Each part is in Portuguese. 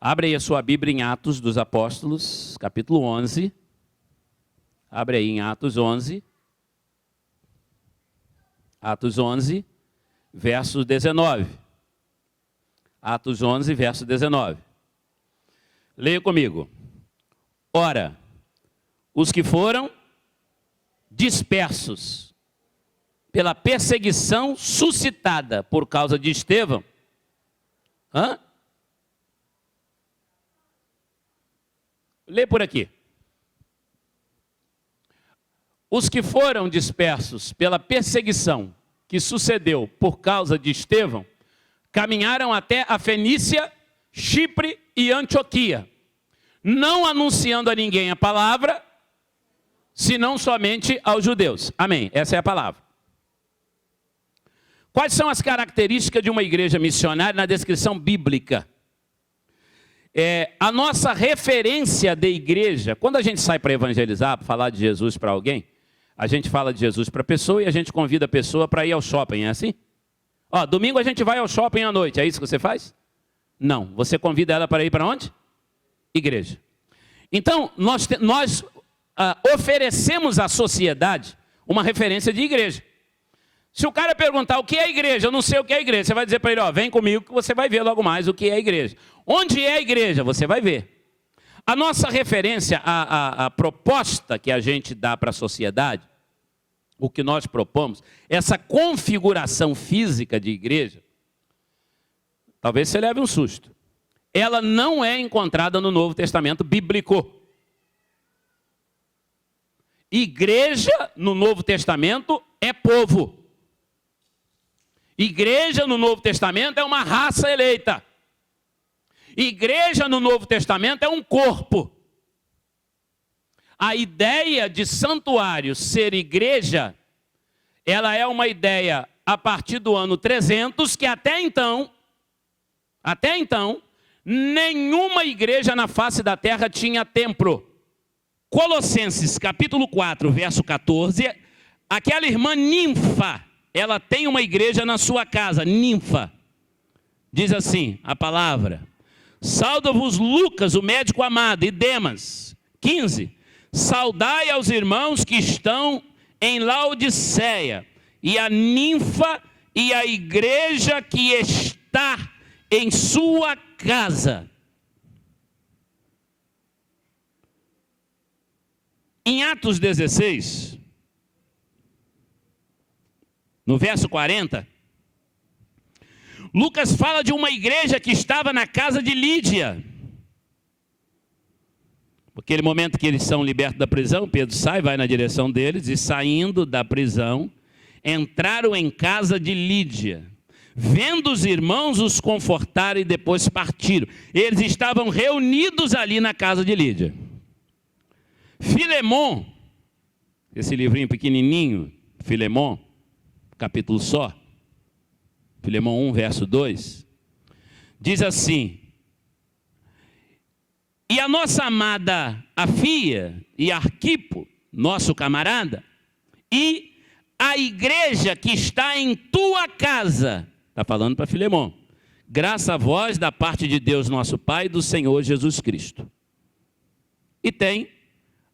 Abre aí a sua Bíblia em Atos dos Apóstolos, capítulo 11. Abre aí em Atos 11. Atos 11, verso 19. Atos 11, verso 19. Leia comigo. Ora, os que foram dispersos pela perseguição suscitada por causa de Estevão. Lê por aqui. Os que foram dispersos pela perseguição que sucedeu por causa de Estevão, caminharam até a Fenícia, Chipre e Antioquia, não anunciando a ninguém a palavra, senão somente aos judeus. Amém. Essa é a palavra. Quais são as características de uma igreja missionária na descrição bíblica? A nossa referência de igreja, quando a gente sai para evangelizar, para falar de Jesus para alguém, a gente fala de Jesus para a pessoa e a gente convida a pessoa para ir ao shopping, é assim? Domingo a gente vai ao shopping à noite, é isso que você faz? Não, você convida ela para ir para onde? Igreja. Então, nós oferecemos à sociedade uma referência de igreja. Se o cara perguntar o que é igreja, eu não sei o que é igreja, você vai dizer para ele, vem comigo que você vai ver logo mais o que é igreja. Onde é a igreja? Você vai ver. A nossa referência, a proposta que a gente dá para a sociedade, o que nós propomos, essa configuração física de igreja, talvez você leve um susto. Ela não é encontrada no Novo Testamento bíblico. Igreja no Novo Testamento é povo. Igreja no Novo Testamento é uma raça eleita. Igreja no Novo Testamento é um corpo. A ideia de santuário ser igreja, ela é uma ideia a partir do ano 300, que até então, nenhuma igreja na face da terra tinha templo. Colossenses capítulo 4, verso 14, aquela irmã Ninfa, ela tem uma igreja na sua casa, Ninfa. Diz assim a palavra: sauda-vos Lucas, o médico amado, e Demas. 15. Saudai aos irmãos que estão em Laodiceia, e a Ninfa e a igreja que está em sua casa. Em Atos 16, no verso 40, Lucas fala de uma igreja que estava na casa de Lídia. Naquele momento que eles são libertos da prisão, Pedro sai, vai na direção deles, e saindo da prisão, entraram em casa de Lídia. Vendo os irmãos, os confortaram e depois partiram. Eles estavam reunidos ali na casa de Lídia. Filemon, esse livrinho pequenininho, Filemon, capítulo só, Filemon 1, verso 2, diz assim: e a nossa amada Afia e Arquipo, nosso camarada, e a igreja que está em tua casa, está falando para Filemon, graça a vós da parte de Deus nosso Pai e do Senhor Jesus Cristo. E tem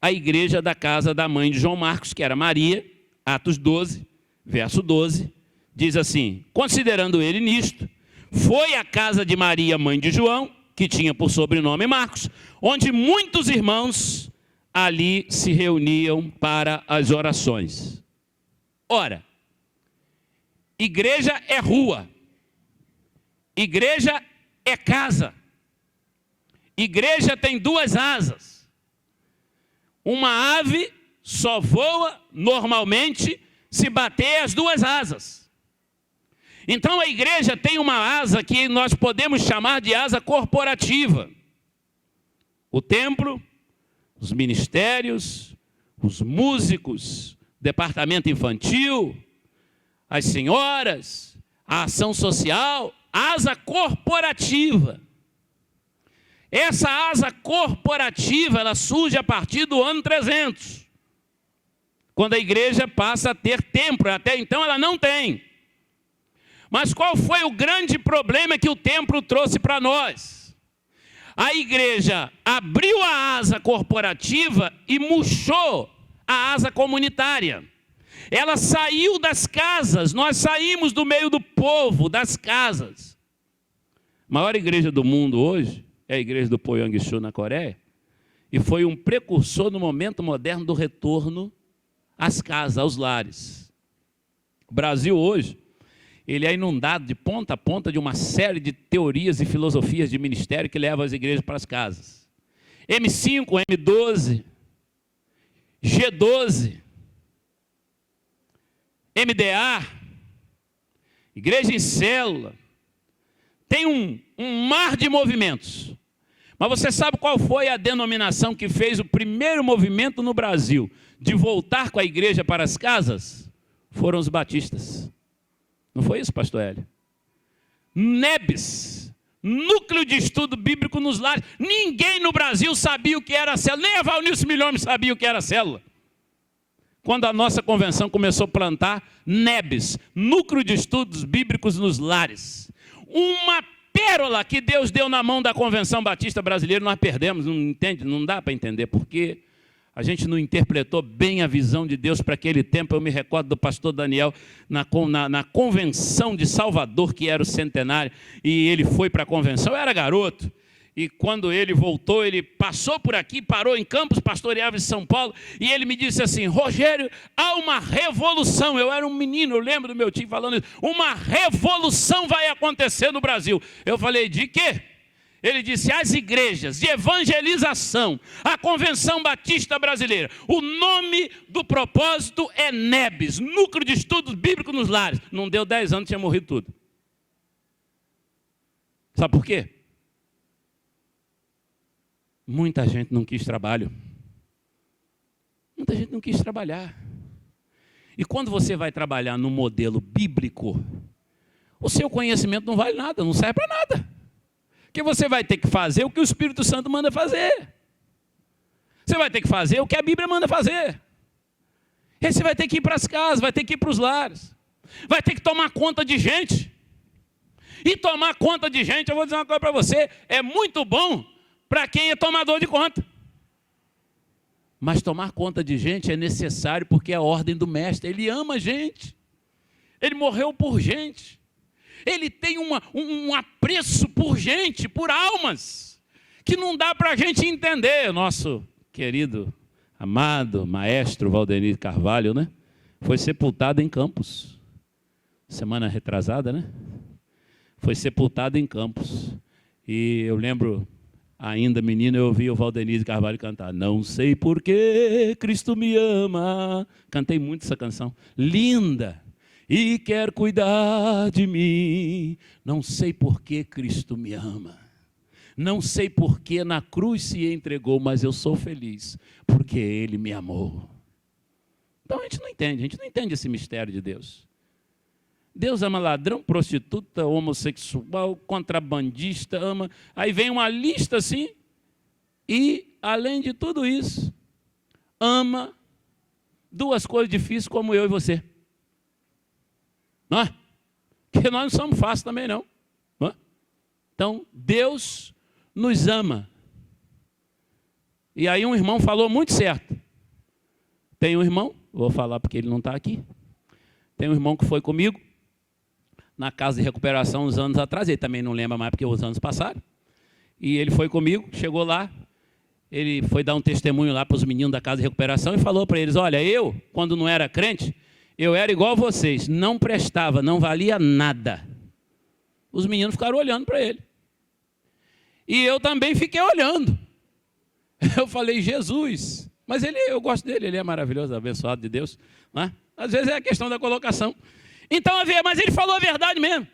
a igreja da casa da mãe de João Marcos, que era Maria, Atos 12, verso 12, diz assim: considerando ele nisto, foi à casa de Maria, mãe de João, que tinha por sobrenome Marcos, onde muitos irmãos ali se reuniam para as orações. Ora, igreja é rua, igreja é casa, igreja tem duas asas. Uma ave só voa normalmente se bater as duas asas. Então a igreja tem uma asa que nós podemos chamar de asa corporativa. O templo, os ministérios, os músicos, departamento infantil, as senhoras, a ação social, asa corporativa. Essa asa corporativa, ela surge a partir do ano 300, quando a igreja passa a ter templo. Até então ela não tem. Mas qual foi o grande problema que o templo trouxe para nós? A igreja abriu a asa corporativa e murchou a asa comunitária. Ela saiu das casas, nós saímos do meio do povo, das casas. A maior igreja do mundo hoje é a igreja do Poyang-Shu na Coreia, e foi um precursor no momento moderno do retorno às casas, aos lares. O Brasil hoje, ele é inundado de ponta a ponta de uma série de teorias e filosofias de ministério que levam as igrejas para as casas. M5, M12, G12, MDA, igreja em célula, tem um mar de movimentos. Mas você sabe qual foi a denominação que fez o primeiro movimento no Brasil de voltar com a igreja para as casas? Foram os batistas. Não foi isso, pastor Hélio? NEBs, Núcleo de Estudo Bíblico nos Lares. Ninguém no Brasil sabia o que era célula, nem a Valnilson Milhomem sabia o que era célula. Quando a nossa convenção começou a plantar NEBs, Núcleo de Estudos Bíblicos nos Lares. Uma pérola que Deus deu na mão da Convenção Batista Brasileira, nós perdemos, não entende? Não dá para entender por quê. A gente não interpretou bem a visão de Deus para aquele tempo. Eu me recordo do pastor Daniel na convenção de Salvador, que era o centenário, e ele foi para a convenção, eu era garoto. E quando ele voltou, ele passou por aqui, parou em Campos, pastoreava em São Paulo, e ele me disse assim: Rogério, há uma revolução. Eu era um menino, eu lembro do meu tio falando isso. Uma revolução vai acontecer no Brasil. Eu falei: de quê? Ele disse: as igrejas de evangelização, a Convenção Batista Brasileira. O nome do propósito é NEBs, Núcleo de Estudos Bíblicos nos Lares. Não deu 10 anos, tinha morrido tudo. Sabe por quê? Muita gente não quis trabalho. Muita gente não quis trabalhar. E quando você vai trabalhar no modelo bíblico, o seu conhecimento não vale nada, não serve para nada. Porque você vai ter que fazer o que o Espírito Santo manda fazer. Você vai ter que fazer o que a Bíblia manda fazer. E você vai ter que ir para as casas, vai ter que ir para os lares. Vai ter que tomar conta de gente. E tomar conta de gente, eu vou dizer uma coisa para você, é muito bom para quem é tomador de conta. Mas tomar conta de gente é necessário porque é a ordem do mestre. Ele ama gente. Ele morreu por gente. Ele tem um apreço por gente, por almas, que não dá para a gente entender. Nosso querido, amado maestro Valdenir Carvalho, né? Foi sepultado em Campos. Semana retrasada, né? Foi sepultado em Campos. E eu lembro, ainda menino, eu ouvi o Valdenir Carvalho cantar: não sei por que Cristo me ama. Cantei muito essa canção. Linda. E quer cuidar de mim. Não sei por que Cristo me ama. Não sei por que na cruz se entregou, mas eu sou feliz, porque Ele me amou. Então a gente não entende esse mistério de Deus. Deus ama ladrão, prostituta, homossexual, contrabandista, ama. Aí vem uma lista assim, e além de tudo isso, ama duas coisas difíceis como eu e você. Não é? Porque nós não somos fáceis também não. Não é? Então, Deus nos ama. E aí um irmão falou muito certo. Tem um irmão, vou falar porque ele não está aqui. Tem um irmão que foi comigo na casa de recuperação uns anos atrás. Ele também não lembra mais porque os anos passaram. E ele foi comigo, chegou lá. Ele foi dar um testemunho lá para os meninos da casa de recuperação e falou para eles: olha, eu, quando não era crente, eu era igual a vocês, não prestava, não valia nada. Os meninos ficaram olhando para ele. E eu também fiquei olhando. Eu falei: Jesus. Mas eu gosto dele, ele é maravilhoso, abençoado de Deus. Não é? Às vezes é a questão da colocação. Então, mas ele falou a verdade mesmo.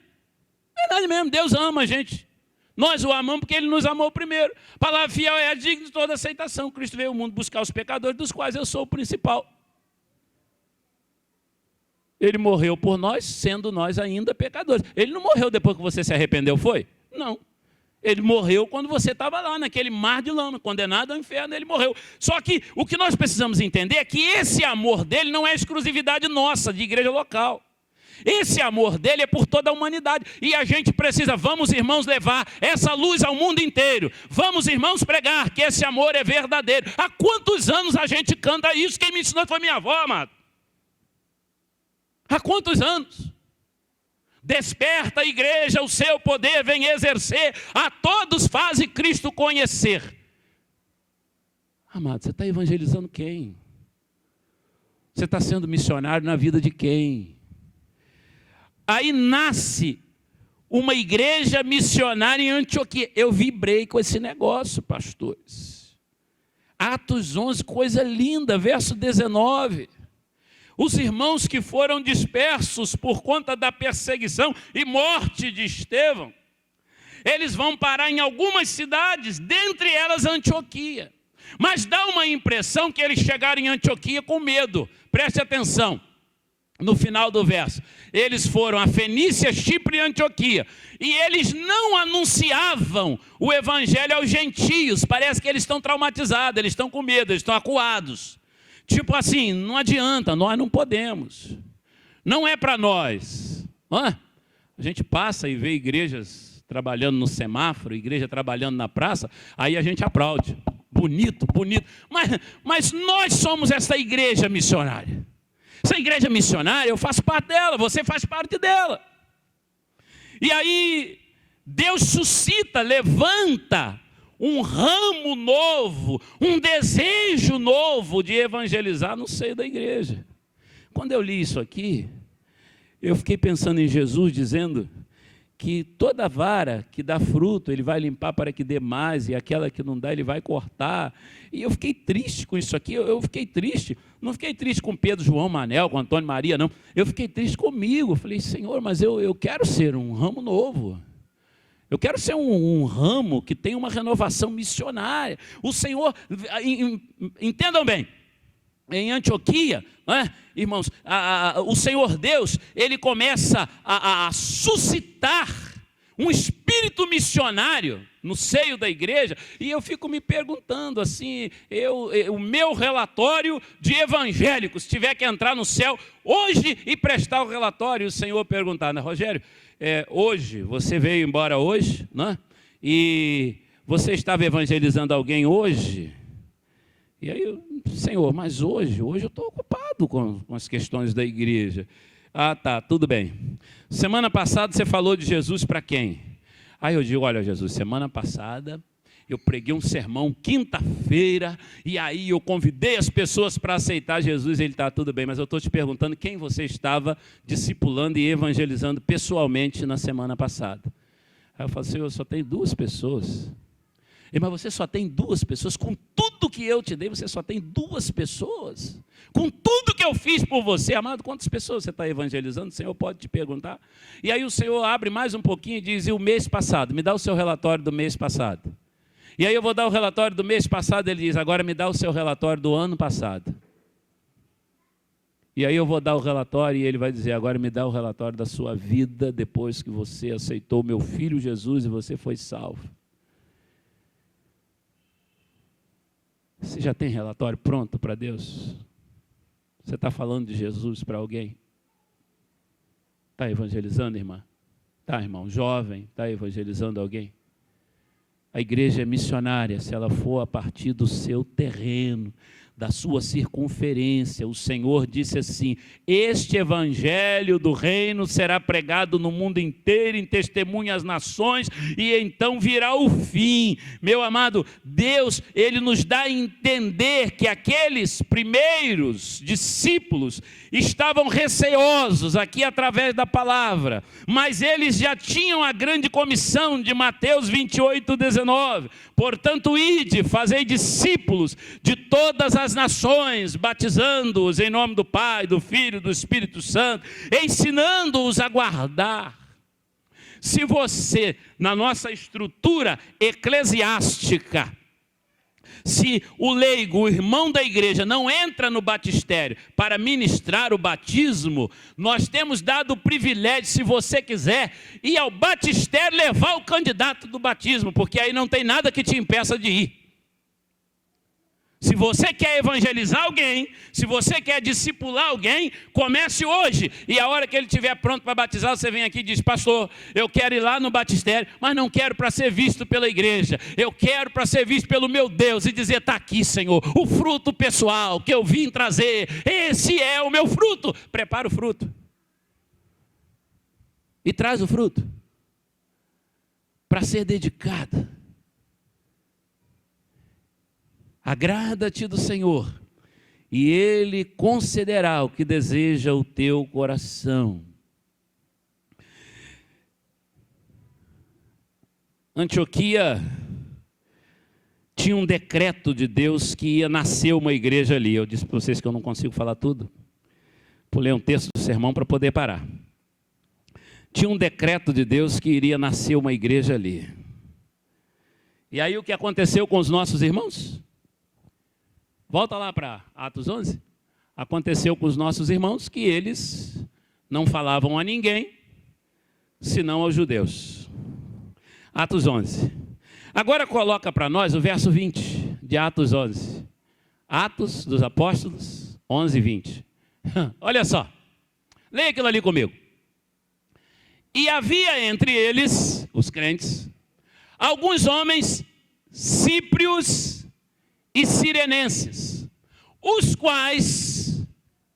Verdade mesmo, Deus ama a gente. Nós o amamos porque Ele nos amou primeiro. A palavra fiel é digna de toda aceitação. Cristo veio ao mundo buscar os pecadores, dos quais eu sou o principal. Ele morreu por nós, sendo nós ainda pecadores. Ele não morreu depois que você se arrependeu, foi? Não. Ele morreu quando você estava lá, naquele mar de lama, condenado ao inferno, ele morreu. Só que o que nós precisamos entender é que esse amor dele não é exclusividade nossa, de igreja local. Esse amor dele é por toda a humanidade. E a gente precisa, vamos irmãos, levar essa luz ao mundo inteiro. Vamos irmãos pregar que esse amor é verdadeiro. Há quantos anos a gente canta isso? Quem me ensinou foi minha avó, amado. Há quantos anos? Desperta, igreja, o seu poder vem exercer. A todos faze Cristo conhecer. Amado, você está evangelizando quem? Você está sendo missionário na vida de quem? Aí nasce uma igreja missionária em Antioquia. Eu vibrei com esse negócio, pastores. Atos 11, coisa linda, verso 19. Os irmãos que foram dispersos por conta da perseguição e morte de Estevão, eles vão parar em algumas cidades, dentre elas Antioquia. Mas dá uma impressão que eles chegaram em Antioquia com medo. Preste atenção, no final do verso. Eles foram a Fenícia, Chipre e Antioquia. E eles não anunciavam o evangelho aos gentios. Parece que eles estão traumatizados, eles estão com medo, eles estão acuados. Tipo assim, não adianta, nós não podemos. Não é para nós. A gente passa e vê igrejas trabalhando no semáforo, igreja trabalhando na praça, aí a gente aplaude. Bonito, bonito. Mas nós somos essa igreja missionária. Essa igreja missionária, eu faço parte dela, você faz parte dela. E aí, Deus suscita, levanta um ramo novo, um desejo novo de evangelizar no seio da igreja. Quando eu li isso aqui, eu fiquei pensando em Jesus dizendo que toda vara que dá fruto, ele vai limpar para que dê mais, e aquela que não dá, ele vai cortar. E eu fiquei triste com isso aqui, eu fiquei triste. Não fiquei triste com Pedro, João, Manel, com Antônio, Maria, não. Eu fiquei triste comigo. Eu falei, Senhor, mas eu quero ser um ramo novo. Eu quero ser um ramo que tem uma renovação missionária. O Senhor, entendam bem, em Antioquia, irmãos, o Senhor Deus, ele começa a suscitar um espírito missionário no seio da igreja, e eu fico me perguntando assim, o meu relatório de evangélico, se tiver que entrar no céu hoje e prestar o relatório, o Senhor perguntar, né, Rogério, hoje, você veio embora hoje, né? E você estava evangelizando alguém hoje? E aí, Senhor, mas hoje eu estou ocupado com as questões da igreja. Ah, tá, tudo bem. Semana passada você falou de Jesus para quem? Aí eu digo, olha Jesus, semana passada eu preguei um sermão quinta-feira, e aí eu convidei as pessoas para aceitar Jesus, ele está tudo bem, mas eu estou te perguntando quem você estava discipulando e evangelizando pessoalmente na semana passada. Aí eu falo, Senhor, só tem 2 pessoas. Mas você só tem 2 pessoas, com tudo que eu te dei, você só tem 2 pessoas. Com tudo que eu fiz por você, amado, quantas pessoas você está evangelizando? O Senhor pode te perguntar. E aí o Senhor abre mais um pouquinho e diz, e o mês passado? Me dá o seu relatório do mês passado. E aí eu vou dar o relatório do mês passado, ele diz, agora me dá o seu relatório do ano passado. E aí eu vou dar o relatório e ele vai dizer, agora me dá o relatório da sua vida, depois que você aceitou meu filho Jesus e você foi salvo. Você já tem relatório pronto para Deus? Você está falando de Jesus para alguém? Está evangelizando, irmã? Está, irmão? Jovem, está evangelizando alguém? A igreja é missionária se ela for a partir do seu terreno, da sua circunferência. O Senhor disse assim, este evangelho do reino será pregado no mundo inteiro, em testemunho às nações, e então virá o fim. Meu amado, Deus, ele nos dá a entender que aqueles primeiros discípulos estavam receosos aqui através da palavra, mas eles já tinham a grande comissão de Mateus 28, 19. Portanto, ide, fazei discípulos de todas as nações, batizando-os em nome do Pai, do Filho e do Espírito Santo, ensinando-os a guardar. Se você, na nossa estrutura eclesiástica, se o leigo, o irmão da igreja, não entra no batistério para ministrar o batismo, nós temos dado o privilégio, se você quiser, ir ao batistério levar o candidato do batismo, porque aí não tem nada que te impeça de ir. Se você quer evangelizar alguém, se você quer discipular alguém, comece hoje. E a hora que ele estiver pronto para batizar, você vem aqui e diz: pastor, eu quero ir lá no batistério, mas não quero para ser visto pela igreja. Eu quero para ser visto pelo meu Deus e dizer: está aqui, Senhor, o fruto pessoal que eu vim trazer. Esse é o meu fruto. Prepara o fruto. E traz o fruto para ser dedicado. Agrada-te do Senhor, e Ele concederá o que deseja o teu coração. Antioquia tinha um decreto de Deus que ia nascer uma igreja ali. Eu disse para vocês que eu não consigo falar tudo. Pulei um texto do sermão para poder parar. Tinha um decreto de Deus que iria nascer uma igreja ali. E aí o que aconteceu com os nossos irmãos? Volta lá para Atos 11. Aconteceu com os nossos irmãos que eles não falavam a ninguém, senão aos judeus. Atos 11. Agora coloca para nós o verso 20 de Atos 11. Atos dos Apóstolos 11, 20. Olha só. Leia aquilo ali comigo. E havia entre eles, os crentes, alguns homens cíprios e sirenenses, os quais,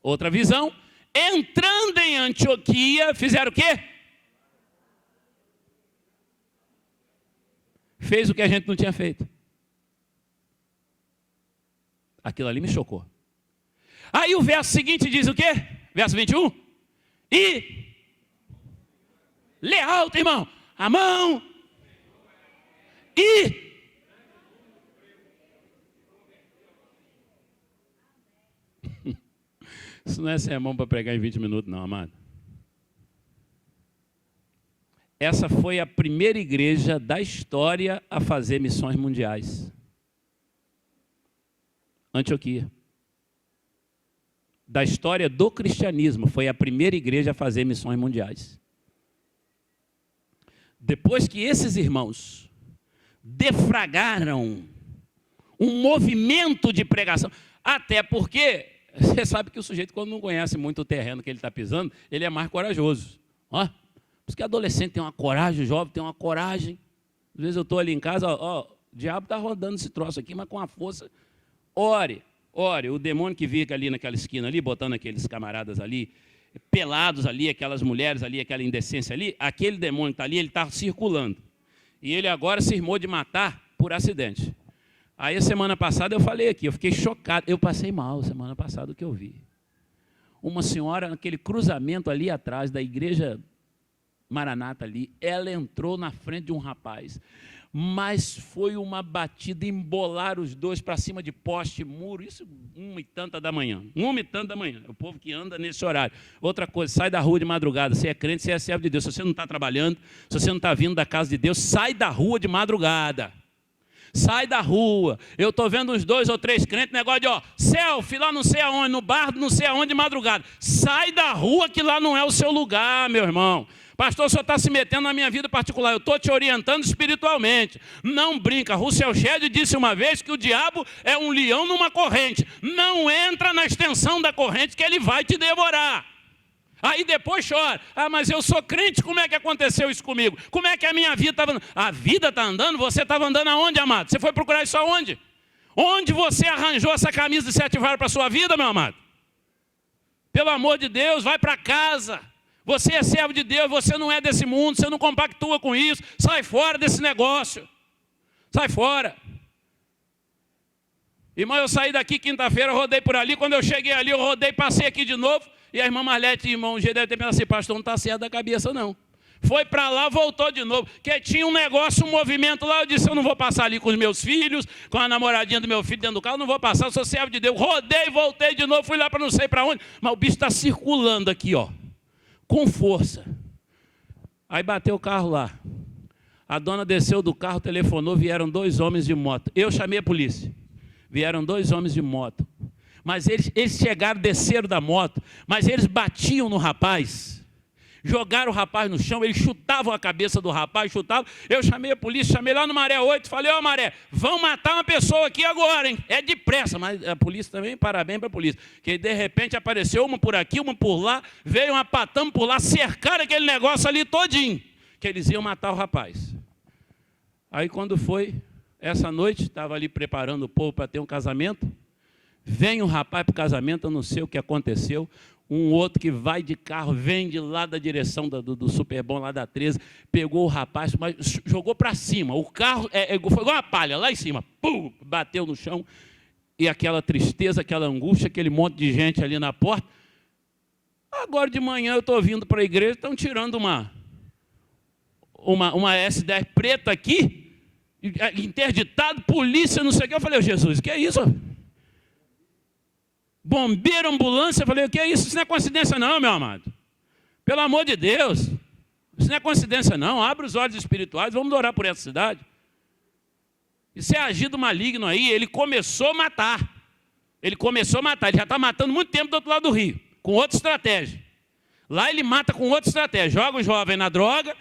outra visão, entrando em Antioquia, fizeram o quê? Fez o que a gente não tinha feito. Aquilo ali me chocou. Aí o verso seguinte diz o quê? Verso 21. E, lê alto, irmão, a mão, e, isso não é sermão para pregar em 20 minutos, não, amado. Essa foi a primeira igreja da história a fazer missões mundiais. Antioquia. Da história do cristianismo, foi a primeira igreja a fazer missões mundiais. Depois que esses irmãos defragaram um movimento de pregação, até porque você sabe que o sujeito, quando não conhece muito o terreno que ele está pisando, ele é mais corajoso. Ó, por isso que adolescente tem uma coragem, o jovem tem uma coragem. Às vezes eu estou ali em casa, ó, o diabo está rodando esse troço aqui, mas com a força. Ore, o demônio que fica ali naquela esquina ali, botando aqueles camaradas ali, pelados ali, aquelas mulheres ali, aquela indecência ali, aquele demônio que está ali, ele está circulando. E ele agora se irmou de matar por acidente. Aí, a semana passada, eu falei aqui, eu fiquei chocado. Eu passei mal semana passada o que eu vi. Uma senhora, naquele cruzamento ali atrás da igreja Maranata ali, ela entrou na frente de um rapaz. Mas foi uma batida, embolaram os dois para cima de poste, muro, isso 1h30 da manhã. 1h30 da manhã, o povo que anda nesse horário. Outra coisa, sai da rua de madrugada, você é crente, você é servo de Deus. Se você não está trabalhando, se você não está vindo da casa de Deus, sai da rua de madrugada. Sai da rua. Eu estou vendo uns 2 ou 3 crentes, negócio de, selfie lá não sei aonde, no bar não sei aonde de madrugada. Sai da rua que lá não é o seu lugar, meu irmão. Pastor, o senhor está se metendo na minha vida particular. Eu estou te orientando espiritualmente. Não brinca. Russell Shedd disse uma vez que o diabo é um leão numa corrente. Não entra na extensão da corrente que ele vai te devorar. Aí depois chora. Ah, mas eu sou crente, como é que aconteceu isso comigo? Como é que a minha vida estava andando? A vida está andando, você estava andando aonde, amado? Você foi procurar isso aonde? Onde você arranjou essa camisa de 7 varas para a sua vida, meu amado? Pelo amor de Deus, vai para casa. Você é servo de Deus, você não é desse mundo, você não compactua com isso. Sai fora desse negócio. Sai fora. Irmão, eu saí daqui quinta-feira, rodei por ali. Quando eu cheguei ali, eu rodei, passei aqui de novo. E a irmã Marlete, irmão G, deve ter pensado assim: pastor, não está certo da cabeça, não. Foi para lá, voltou de novo. Porque tinha um negócio, um movimento lá. Eu disse: eu não vou passar ali com os meus filhos, com a namoradinha do meu filho dentro do carro. Não vou passar, eu sou servo de Deus. Rodei, voltei de novo, fui lá para não sei para onde. Mas o bicho está circulando aqui, ó, com força. Aí bateu o carro lá. A dona desceu do carro, telefonou, vieram 2 homens de moto. Eu chamei a polícia. Vieram 2 homens de moto. Mas eles chegaram, desceram da moto, mas eles batiam no rapaz, jogaram o rapaz no chão, eles chutavam a cabeça do rapaz, chutavam. Eu chamei a polícia, chamei lá no Maré 8, falei, ó Maré, vão matar uma pessoa aqui agora, hein? É depressa, mas a polícia também, parabéns para a polícia. Que de repente apareceu uma por aqui, uma por lá, veio uma patama por lá, cercaram aquele negócio ali todinho, que eles iam matar o rapaz. Aí quando foi, essa noite, estava ali preparando o povo para ter um casamento, vem um rapaz para o casamento, eu não sei o que aconteceu, um outro que vai de carro, vem de lá da direção do Superbom, lá da 13, pegou o rapaz, mas jogou para cima, o carro foi igual uma palha, lá em cima, pum, bateu no chão, e aquela tristeza, aquela angústia, aquele monte de gente ali na porta. Agora de manhã eu estou vindo para a igreja, estão tirando uma S10 preta aqui, interditado, polícia, não sei o que. Eu falei, Jesus, o que é isso? Bombeiro, ambulância, eu falei, o que é isso? Isso não é coincidência não, meu amado. Pelo amor de Deus, isso não é coincidência não. Abre os olhos espirituais, vamos orar por essa cidade. Isso é agido maligno aí. Ele começou a matar. Ele já está matando muito tempo do outro lado do rio, com outra estratégia. Lá ele mata com outra estratégia, joga o jovem na droga.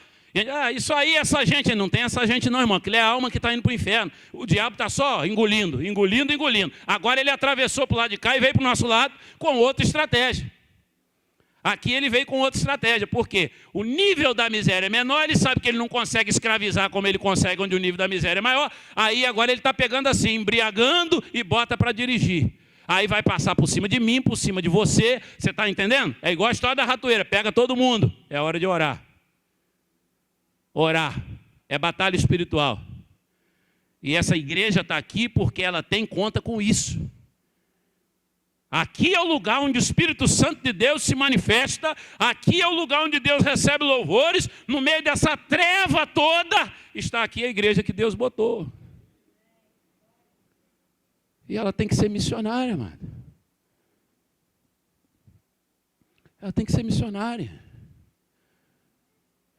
Isso aí, essa gente, não tem essa gente não, irmão, aquilo é a alma que está indo para o inferno. O diabo está só engolindo. Agora ele atravessou para o lado de cá e veio para o nosso lado com outra estratégia. Aqui ele veio com outra estratégia, porque o nível da miséria é menor, ele sabe que ele não consegue escravizar como ele consegue onde o nível da miséria é maior, aí agora ele está pegando assim, embriagando e bota para dirigir. Aí vai passar por cima de mim, por cima de você, você está entendendo? É igual a história da ratoeira, pega todo mundo, é hora de orar. Orar é batalha espiritual. E essa igreja está aqui porque ela tem conta com isso. Aqui é o lugar onde o Espírito Santo de Deus se manifesta. Aqui é o lugar onde Deus recebe louvores. No meio dessa treva toda, está aqui a igreja que Deus botou. E ela tem que ser missionária, amado. Ela tem que ser missionária.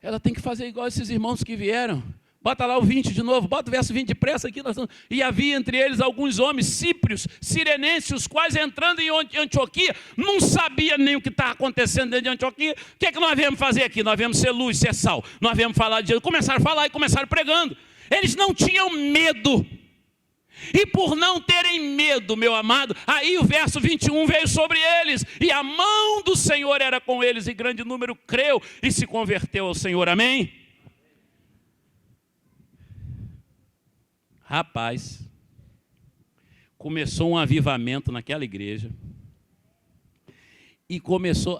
Ela tem que fazer igual esses irmãos que vieram. Bota lá o 20 de novo, bota o verso 20 depressa aqui. E havia entre eles alguns homens síprios, sirenenses, os quais entrando em Antioquia, não sabia nem o que estava acontecendo dentro de Antioquia. O que é que nós viemos fazer aqui? Nós viemos ser luz, ser sal. Nós viemos falar de Jesus. Começaram a falar e começaram pregando. Eles não tinham medo. E por não terem medo, meu amado, aí o verso 21 veio sobre eles, e a mão do Senhor era com eles, e grande número creu e se converteu ao Senhor, amém? Rapaz, começou um avivamento naquela igreja, e começou,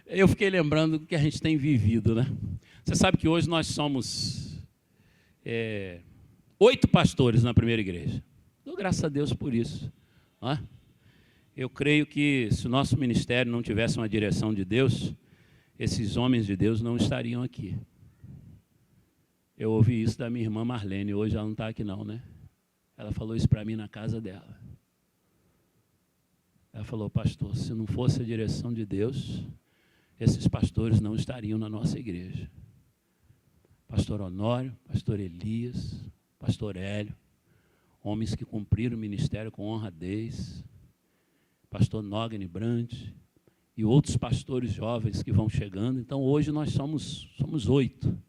eu fiquei lembrando do que a gente tem vivido, né? Você sabe que hoje nós somos 8 pastores na primeira igreja. Dou graças a Deus por isso. Eu creio que se o nosso ministério não tivesse uma direção de Deus, esses homens de Deus não estariam aqui. Eu ouvi isso da minha irmã Marlene, hoje ela não está aqui não, né? Ela falou isso para mim na casa dela. Ela falou, pastor, se não fosse a direção de Deus, esses pastores não estariam na nossa igreja. Pastor Honório, pastor Elias, pastor Hélio, homens que cumpriram o ministério com honradez, pastor Nogni Brandt e outros pastores jovens que vão chegando. Então hoje nós somos 8,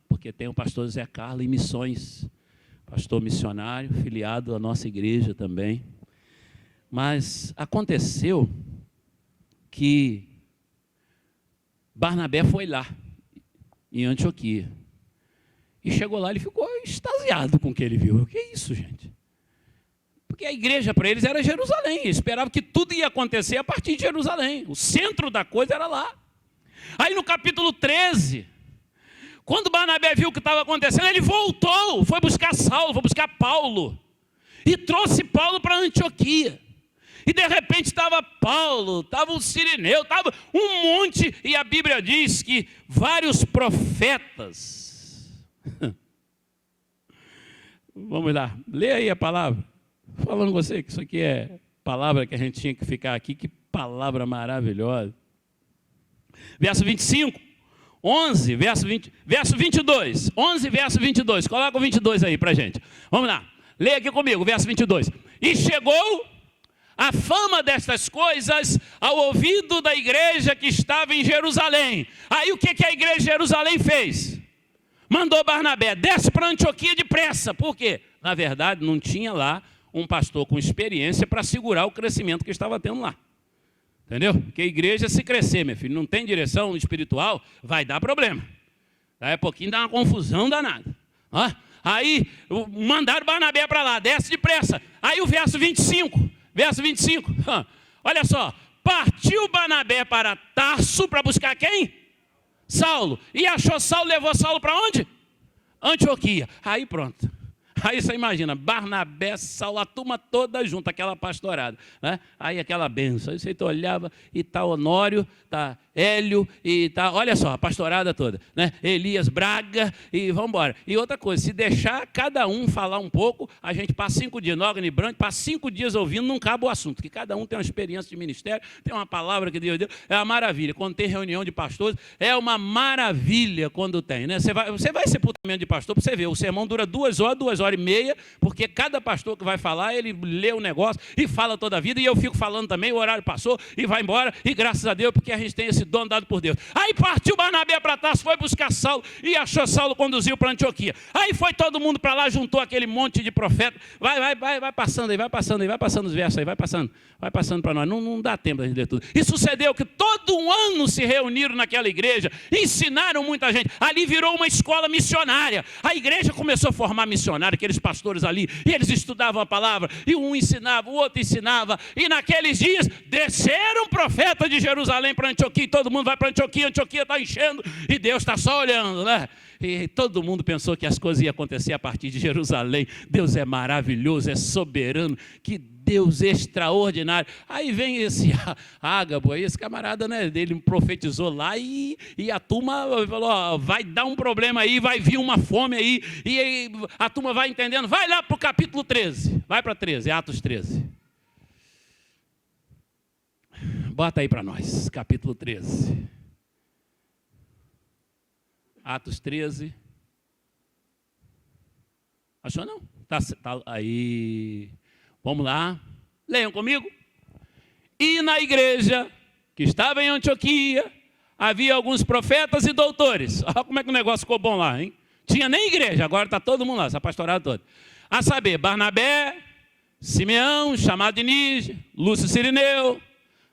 porque tem o pastor Zé Carlos em missões, pastor missionário, filiado à nossa igreja também. Mas aconteceu que Barnabé foi lá, em Antioquia. E chegou lá, ele ficou extasiado com o que ele viu. O que é isso, gente? Porque a igreja para eles era Jerusalém. Eles esperavam que tudo ia acontecer a partir de Jerusalém. O centro da coisa era lá. Aí no capítulo 13, quando Barnabé viu o que estava acontecendo, ele voltou, foi buscar Saulo, foi buscar Paulo. E trouxe Paulo para Antioquia. E de repente estava Paulo, estava o Sirineu, estava um monte. E a Bíblia diz que vários profetas... Vamos lá, lê aí a palavra. Falando com você que isso aqui é palavra que a gente tinha que ficar aqui. Que palavra maravilhosa. Verso 25, 11, verso 22. 11, verso 22. Coloca o 22 aí para a gente. Vamos lá, leia aqui comigo, verso 22. E chegou a fama destas coisas ao ouvido da igreja que estava em Jerusalém. Aí o que a igreja de Jerusalém fez? Mandou Barnabé, desce para Antioquia depressa. Por quê? Na verdade, não tinha lá um pastor com experiência para segurar o crescimento que estava tendo lá. Entendeu? Porque a igreja, se crescer, meu filho, não tem direção espiritual, vai dar problema. Daí a pouquinho dá uma confusão danada. Aí mandaram Barnabé para lá, desce depressa. Aí o verso 25, olha só, partiu Barnabé para Tarso para buscar quem? Saulo. E achou Saulo, levou Saulo para onde? Antioquia. Aí pronto. Aí você imagina, Barnabé, Saulo, a turma toda junto, aquela pastorada, né? Aí aquela benção, aí você olhava e tá Honório, tá Hélio, e tá, olha só, a pastorada toda, né? Elias Braga, e vamos embora. E outra coisa, se deixar cada um falar um pouco, a gente passa 5 dias, Nogni Branco, passa 5 dias ouvindo, não cabe o assunto, que cada um tem uma experiência de ministério, tem uma palavra que Deus deu, é uma maravilha. Quando tem reunião de pastores, é uma maravilha quando tem, né? Você vai sepultamento de pastor, para você ver, o sermão dura 2 horas, 2 horas e meia, porque cada pastor que vai falar, ele lê o negócio e fala toda a vida, e eu fico falando também, o horário passou, e vai embora, e graças a Deus, porque a gente tem esse dom dado por Deus. Aí partiu Barnabé para Tarso, foi buscar Saulo, e achou Saulo, conduziu para Antioquia. Aí foi todo mundo para lá, juntou aquele monte de profeta, vai passando aí, vai passando os versos aí, vai passando para nós, não dá tempo a gente ler tudo. E sucedeu que todo um ano se reuniram naquela igreja, ensinaram muita gente, ali virou uma escola missionária, a igreja começou a formar missionários, aqueles pastores ali, e eles estudavam a palavra, e um ensinava, o outro ensinava, e naqueles dias desceram profetas de Jerusalém para Antioquia, e todo mundo vai para Antioquia, Antioquia está enchendo, e Deus está só olhando, né? E todo mundo pensou que as coisas iam acontecer a partir de Jerusalém. Deus é maravilhoso, é soberano, que Deus extraordinário. Aí vem esse Ágabo, esse camarada, né, ele profetizou lá e a turma falou, ó, vai dar um problema aí, vai vir uma fome aí, e aí a turma vai entendendo. Vai lá para o capítulo 13, vai para 13, Atos 13. Bota aí para nós, capítulo 13. Atos 13. Achou não? Tá aí. Vamos lá. Leiam comigo. E na igreja que estava em Antioquia, havia alguns profetas e doutores. Olha como é que o negócio ficou bom lá, hein? Tinha nem igreja, agora está todo mundo lá, essa pastorada toda. A saber, Barnabé, Simeão, chamado de Níger, Lúcio Cirineu,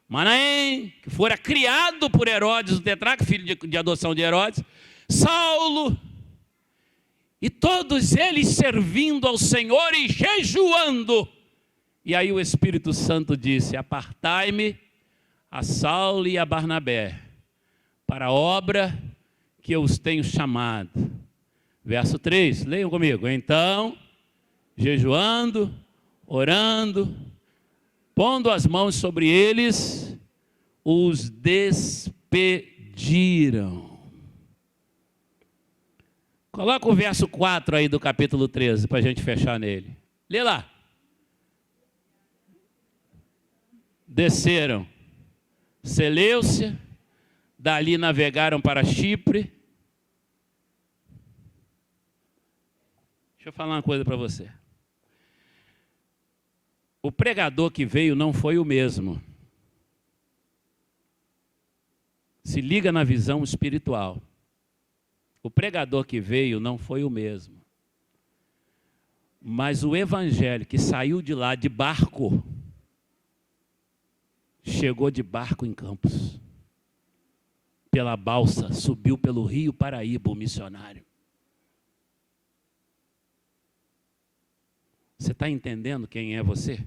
Manaém, que fora criado por Herodes, o tetrarca, filho de adoção de Herodes, Saulo, e todos eles servindo ao Senhor e jejuando. E aí o Espírito Santo disse, apartai-me a Saulo e a Barnabé, para a obra que eu os tenho chamado. Verso 3, leiam comigo. Então, jejuando, orando, pondo as mãos sobre eles, os despediram. Coloca o verso 4 aí do capítulo 13, para a gente fechar nele. Lê lá. Desceram Seleucia, dali navegaram para Chipre. Deixa eu falar uma coisa para você. O pregador que veio não foi o mesmo. Se liga na visão espiritual. O pregador que veio não foi o mesmo. Mas o evangelho que saiu de lá de barco, chegou de barco em Campos. Pela balsa, subiu pelo Rio Paraíba, o missionário. Você está entendendo quem é você?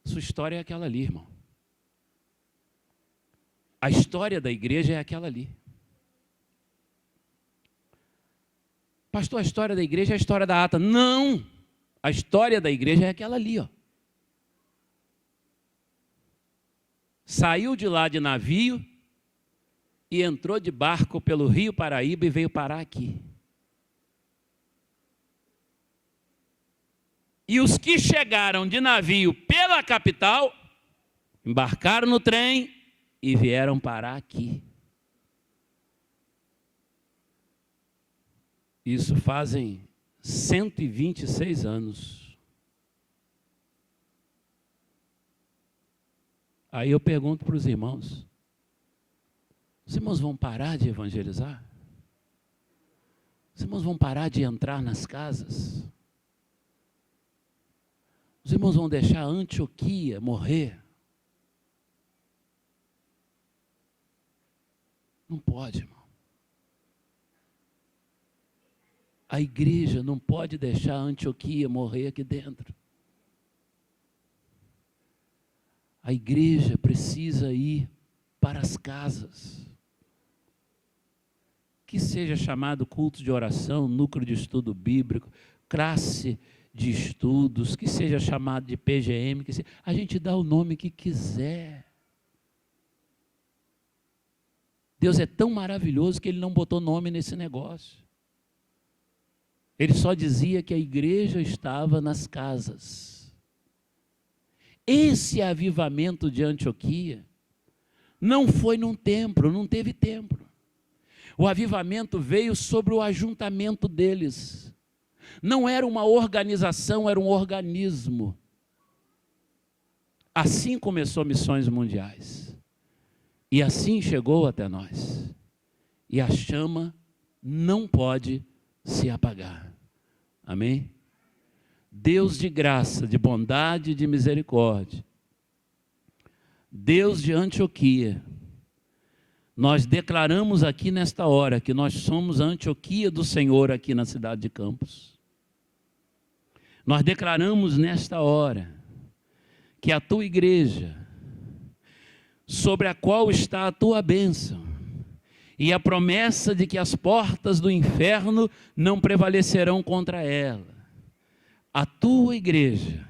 Sua história é aquela ali, irmão. A história da igreja é aquela ali. Pastor, a história da igreja é a história da ata. Não! A história da igreja é aquela ali, ó. Saiu de lá de navio e entrou de barco pelo Rio Paraíba e veio parar aqui. E os que chegaram de navio pela capital, embarcaram no trem e vieram parar aqui. Isso fazem 126 anos. Aí eu pergunto para os irmãos vão parar de evangelizar? Os irmãos vão parar de entrar nas casas? Os irmãos vão deixar a Antioquia morrer? Não pode, irmão. A igreja não pode deixar a Antioquia morrer aqui dentro. A igreja precisa ir para as casas. Que seja chamado culto de oração, núcleo de estudo bíblico, classe de estudos, que seja chamado de PGM, a gente dá o nome que quiser. Deus é tão maravilhoso que Ele não botou nome nesse negócio. Ele só dizia que a igreja estava nas casas. Esse avivamento de Antioquia não foi num templo, não teve templo. O avivamento veio sobre o ajuntamento deles. Não era uma organização, era um organismo. Assim começou Missões Mundiais. E assim chegou até nós. E a chama não pode se apagar. Amém? Deus de graça, de bondade e de misericórdia. Deus de Antioquia. Nós declaramos aqui nesta hora que nós somos a Antioquia do Senhor aqui na cidade de Campos. Nós declaramos nesta hora que a tua igreja, sobre a qual está a tua bênção, e a promessa de que as portas do inferno não prevalecerão contra ela, a tua igreja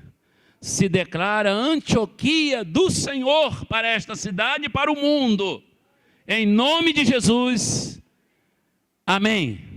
se declara Antioquia do Senhor para esta cidade e para o mundo. Em nome de Jesus, amém.